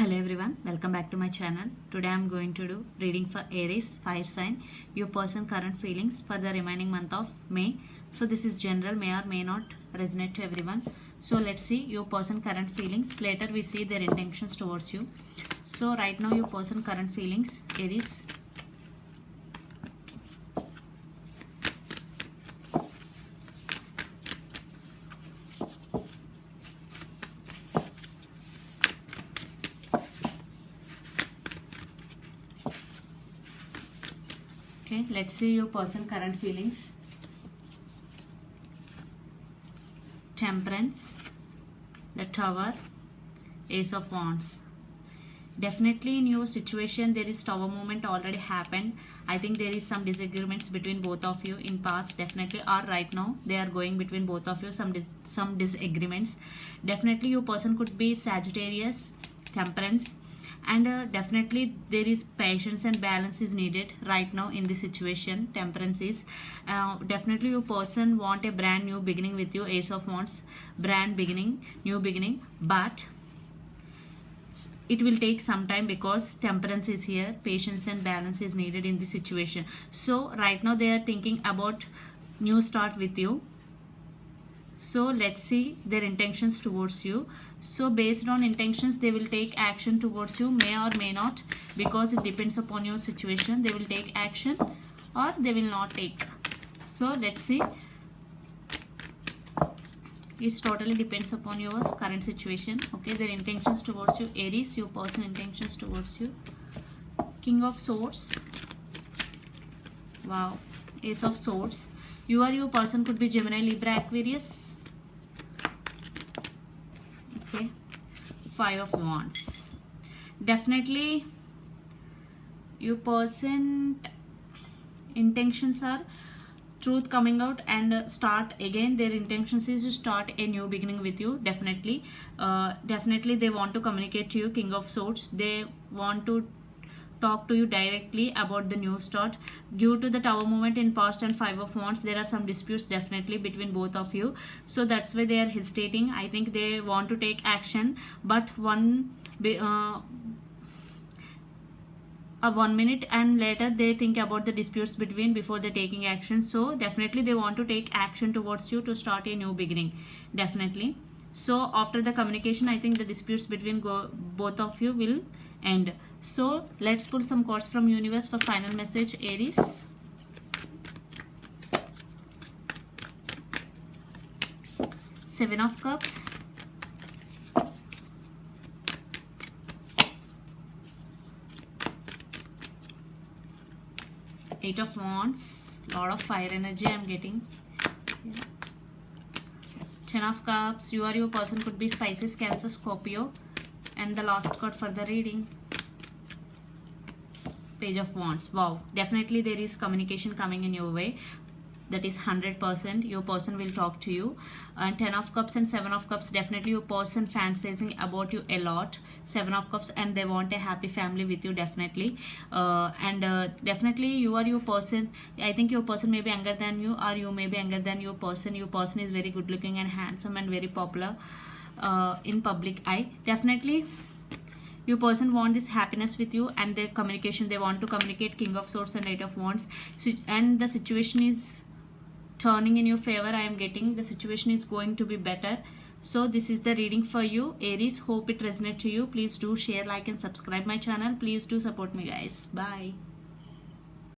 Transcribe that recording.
Hello everyone, welcome back to my channel. Today I am going to do reading for Aries fire sign, your person current feelings for the remaining month of May. So this is general, may or may not resonate to everyone. So let's see your person current feelings. Later we see their intentions towards you. So right now your person current feelings, Aries. Okay, let's see your person current feelings. Temperance, the Tower, Ace of Wands. Definitely in your situation there is tower movement already happened. I think there is some disagreements between both of you in past, definitely, or right now they are going between both of you, some disagreements. Definitely your person could be Sagittarius, Temperance, and definitely there is patience and balance is needed right now in this situation. Temperance is definitely your person want a brand new beginning with you. Ace of Wands, brand beginning, new beginning, but it will take some time because temperance is here. Patience and balance is needed in this situation. So right now they are thinking about new start with you. So let's see their intentions towards you. So based on intentions they will take action towards you, may or may not, because it depends upon your situation. They will take action or they will not take. So let's see. It totally depends upon your current situation. Okay, their intentions towards you, Aries, your person intentions towards you. King of Swords. Wow. Ace of Swords. You or your person could be Gemini, Libra, Aquarius. Okay. Five of Wands. Definitely your person intentions are truth coming out and start again. Their intentions is to start a new beginning with you. Definitely they want to communicate to you. King of Swords, they want to talk to you directly about the new start. Due to the tower movement in past and Five of Wands, there are some disputes definitely between both of you, so that's why they are hesitating. I think they want to take action, but one minute and later they think about the disputes between before they taking action. So definitely they want to take action towards you to start a new beginning, definitely. So after the communication, I think the disputes between both of you will end. So let's pull some cards from universe for final message, Aries. Seven of Cups, Eight of Wands, lot of fire energy I'm getting. Yeah. Ten of Cups, you or your person could be Pisces, Cancer, Scorpio. And the last card for the reading, Page of Wands. Wow, definitely there is communication coming in your way. That is 100%. Your person will talk to you. And Ten of Cups and Seven of Cups, definitely your person fantasizing about you a lot. Seven of Cups, and they want a happy family with you, definitely. Definitely you are your person. I think your person may be younger than you, or you may be younger than your person. Your person is very good looking and handsome and very popular in public eye. Definitely your person want this happiness with you, and their communication, they want to communicate. King of Swords and Eight of Wands, and the situation is turning in your favor. I am getting the situation is going to be better. So this is the reading for you, Aries. Hope it resonates to you. Please do share, like and subscribe my channel. Please do support me, guys. Bye.